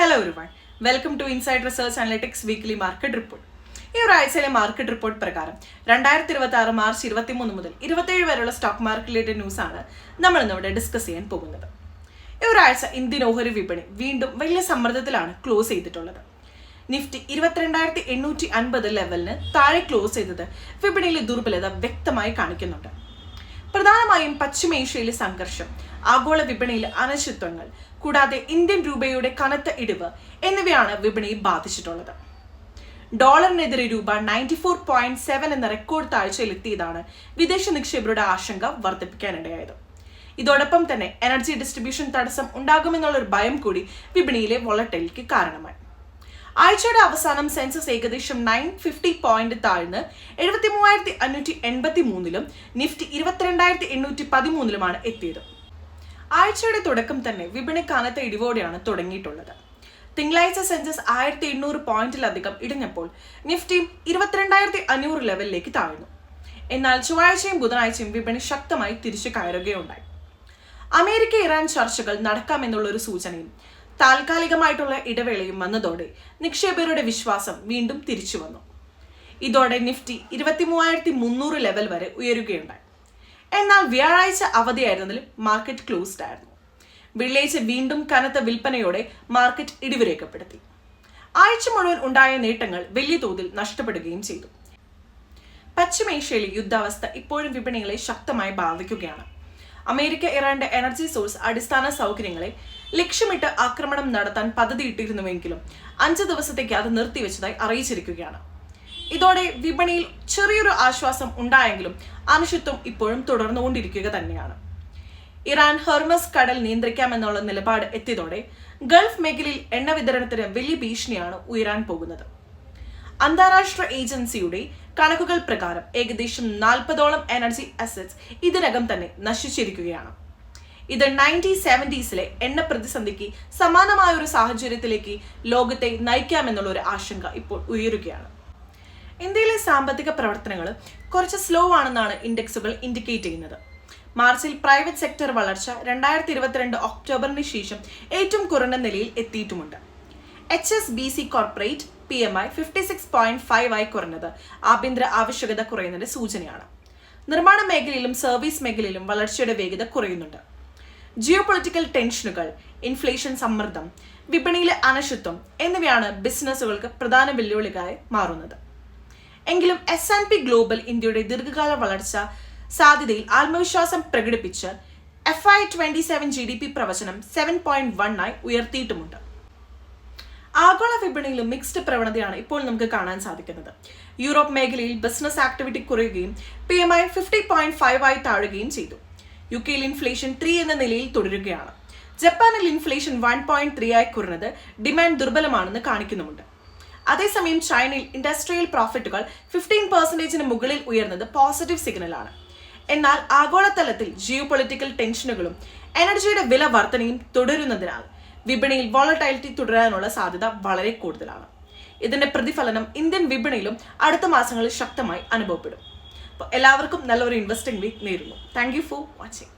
Hello everyone, welcome to Inside Research Analytics Weekly Market Report. ഈ ഒരാഴ്ചയിലെ market report പ്രകാരം 2026 March 23 മുതൽ 27 വരെയുള്ള stock മാർക്കറ്റിലെ ന്യൂസാണ് നമ്മൾ ഇന്നിവിടെ ഡിസ്കസ് ചെയ്യാൻ പോകുന്നത്. ഈ ഒരാഴ്ച ഇന്ത്യൻ ഓഹരി വിപണി വീണ്ടും വലിയ സമ്മർദ്ദത്തിലാണ് ക്ലോസ് ചെയ്തിട്ടുള്ളത്. നിഫ്റ്റി 22,850 ലെവലിന് താഴെ ക്ലോസ് ചെയ്തത് വിപണിയിലെ ദുർബലത വ്യക്തമായി കാണിക്കുന്നുണ്ട്. പ്രധാനമായും പശ്ചിമേഷ്യയിലെ സംഘർഷം, ആഗോള വിപണിയിലെ അനിശ്ചിതത്വങ്ങൾ, കൂടാതെ ഇന്ത്യൻ രൂപയുടെ കനത്ത ഇടിവ് എന്നിവയാണ് വിപണിയെ ബാധിച്ചിട്ടുള്ളത്. ഡോളറിനെതിരെ രൂപ 94.7 എന്ന റെക്കോർഡ് താഴ്ചയിലെത്തിയതാണ് വിദേശ നിക്ഷേപകരുടെ ആശങ്ക വർദ്ധിപ്പിക്കാനിടയായത്. ഇതോടൊപ്പം തന്നെ എനർജി ഡിസ്ട്രിബ്യൂഷൻ തടസ്സം ഉണ്ടാകുമെന്നുള്ള ഒരു ഭയം കൂടി വിപണിയിലെ വോളറ്റിലിറ്റിക്ക് കാരണമായി. ആഴ്ചയുടെ അവസാനം സെൻസസ് ഏകദേശം 950 പോയിന്റ് താഴ്ന്ന് 73,583 നിഫ്റ്റി 22,813 എത്തിയത്. ആഴ്ചയുടെ തുടക്കം തന്നെ വിപണി കനത്ത ഇടിവോടെയാണ് തുടങ്ങിയിട്ടുള്ളത്. തിങ്കളാഴ്ച സെൻസസ് 1,800 പോയിന്റിലധികം ഇടിഞ്ഞപ്പോൾ നിഫ്റ്റിയും 22,500 ലെവലിലേക്ക് താഴ്ന്നു. എന്നാൽ ചൊവ്വാഴ്ചയും ബുധനാഴ്ചയും വിപണി ശക്തമായി തിരിച്ചു കയറുകയുണ്ടായി. അമേരിക്ക ഇറാൻ ചർച്ചകൾ നടക്കാമെന്നുള്ളൊരു സൂചനയും താൽക്കാലികമായിട്ടുള്ള ഇടവേളയും വന്നതോടെ നിക്ഷേപകരുടെ വിശ്വാസം വീണ്ടും തിരിച്ചു വന്നു. ഇതോടെ നിഫ്റ്റി 23,300 ലെവൽ വരെ ഉയരുകയുണ്ടായി. എന്നാൽ വ്യാഴാഴ്ച അവധിയായിരുന്നതിൽ മാർക്കറ്റ് ക്ലോസ്ഡ് ആയിരുന്നു. വെള്ളിയാഴ്ച വീണ്ടും കനത്ത വിൽപ്പനയോടെ മാർക്കറ്റ് ഇടിവ് രേഖപ്പെടുത്തി. ആഴ്ച മുഴുവൻ ഉണ്ടായ നേട്ടങ്ങൾ വലിയ തോതിൽ നഷ്ടപ്പെടുകയും ചെയ്തു. പശ്ചിമേഷ്യയിലെ യുദ്ധാവസ്ഥ ഇപ്പോഴും വിപണികളെ ശക്തമായി ബാധിക്കുകയാണ്. അമേരിക്ക ഇറാന്റെ എനർജി സോഴ്സ് അടിസ്ഥാന സൗകര്യങ്ങളെ ലക്ഷ്യമിട്ട് ആക്രമണം നടത്താൻ പദ്ധതിയിട്ടിരുന്നുവെങ്കിലും 5 ദിവസത്തേക്ക് അത് നിർത്തിവെച്ചതായി അറിയിച്ചിരിക്കുകയാണ്. ഇതോടെ വിപണിയിൽ ചെറിയൊരു ആശ്വാസം ഉണ്ടായെങ്കിലും അനിശ്ചിതത്വം ഇപ്പോഴും തുടർന്നുകൊണ്ടിരിക്കുക തന്നെയാണ്. ഇറാൻ ഹെർമസ് കടൽ നിയന്ത്രിക്കാമെന്നുള്ള നിലപാട് എത്തിയതോടെ ഗൾഫ് മേഖലയിൽ എണ്ണ വിതരണത്തിന് വലിയ ഭീഷണിയാണ് ഉയരാൻ പോകുന്നത്. അന്താരാഷ്ട്ര ഏജൻസിയുടെ കണക്കുകൾ പ്രകാരം ഏകദേശം 40ഓളം എനർജി അസറ്റ്സ് ഇതിനകം തന്നെ നശിച്ചിരിക്കുകയാണ്. ഇത് 1970s എണ്ണ പ്രതിസന്ധിക്ക് സമാനമായ ഒരു സാഹചര്യത്തിലേക്ക് ലോകത്തെ നയിക്കാമെന്നുള്ള ഒരു ആശങ്ക ഇപ്പോൾ ഉയരുകയാണ്. ഇന്ത്യയിലെ സാമ്പത്തിക പ്രവർത്തനങ്ങൾ കുറച്ച് സ്ലോ ആണെന്നാണ് ഇൻഡെക്സുകൾ ഇൻഡിക്കേറ്റ് ചെയ്യുന്നത്. മാർച്ചിൽ പ്രൈവറ്റ് സെക്ടർ വളർച്ച 2022 ഒക്ടോബറിന് ശേഷം ഏറ്റവും കുറഞ്ഞ നിലയിൽ എത്തിയിട്ടുമുണ്ട്. HSBC കോർപ്പറേറ്റ് PMI 56.5 ആയി കുറഞ്ഞത് ആഭ്യന്തര ആവശ്യകത കുറയുന്നതിന്റെ സൂചനയാണ്. നിർമ്മാണ മേഖലയിലും സർവീസ് മേഖലയിലും വളർച്ചയുടെ വേഗത കുറയുന്നുണ്ട്. ജിയോ പൊളിറ്റിക്കൽ ടെൻഷനുകൾ, ഇൻഫ്ലേഷൻ സമ്മർദ്ദം, വിപണിയിലെ അനിശ്ചിതത്വം എന്നിവയാണ് ബിസിനസ്സുകൾക്ക് പ്രധാന വെല്ലുവിളികളായി മാറുന്നത്. എങ്കിലും S&P ഗ്ലോബൽ ഇന്ത്യയുടെ ദീർഘകാല വളർച്ച സാധ്യതയിൽ ആത്മവിശ്വാസം പ്രകടിപ്പിച്ച് FY27 GDP പ്രവചനം 7.1 ആയി ഉയർത്തിയിട്ടുമുണ്ട്. ആഗോള വിപണിയിലും മിക്സ്ഡ് പ്രവണതയാണ് ഇപ്പോൾ നമുക്ക് കാണാൻ സാധിക്കുന്നത്. യൂറോപ്പ് മേഖലയിൽ ബിസിനസ് ആക്ടിവിറ്റി കുറയുകയും PMI 50.5 ആയി താഴുകയും ചെയ്തു. UK ഇൻഫ്ലേഷൻ 3 എന്ന നിലയിൽ തുടരുകയാണ്. ജപ്പാനിൽ ഇൻഫ്ലേഷൻ 1.3 ആയി കുറഞ്ഞത് ഡിമാൻഡ് ദുർബലമാണെന്ന് കാണിക്കുന്നുമുണ്ട്. അതേസമയം ചൈനയിൽ ഇൻഡസ്ട്രിയൽ പ്രോഫിറ്റുകൾ 15% മുകളിൽ ഉയർന്നത് പോസിറ്റീവ് സിഗ്നലാണ്. എന്നാൽ ആഗോളതലത്തിൽ ജിയോ പൊളിറ്റിക്കൽ ടെൻഷനുകളും എനർജിയുടെ വില വർധനയും തുടരുന്നതിനാൽ വിപണിയിൽ വോളറ്റൈലിറ്റി തുടരാനുള്ള സാധ്യത വളരെ കൂടുതലാണ്. ഇതിന്റെ പ്രതിഫലനം ഇന്ത്യൻ വിപണിയിലും അടുത്ത മാസങ്ങളിൽ ശക്തമായി അനുഭവപ്പെടും. അപ്പോൾ എല്ലാവർക്കും നല്ലൊരു ഇൻവെസ്റ്റിംഗ് വീക്ക് നേരുന്നു. Thank you for watching.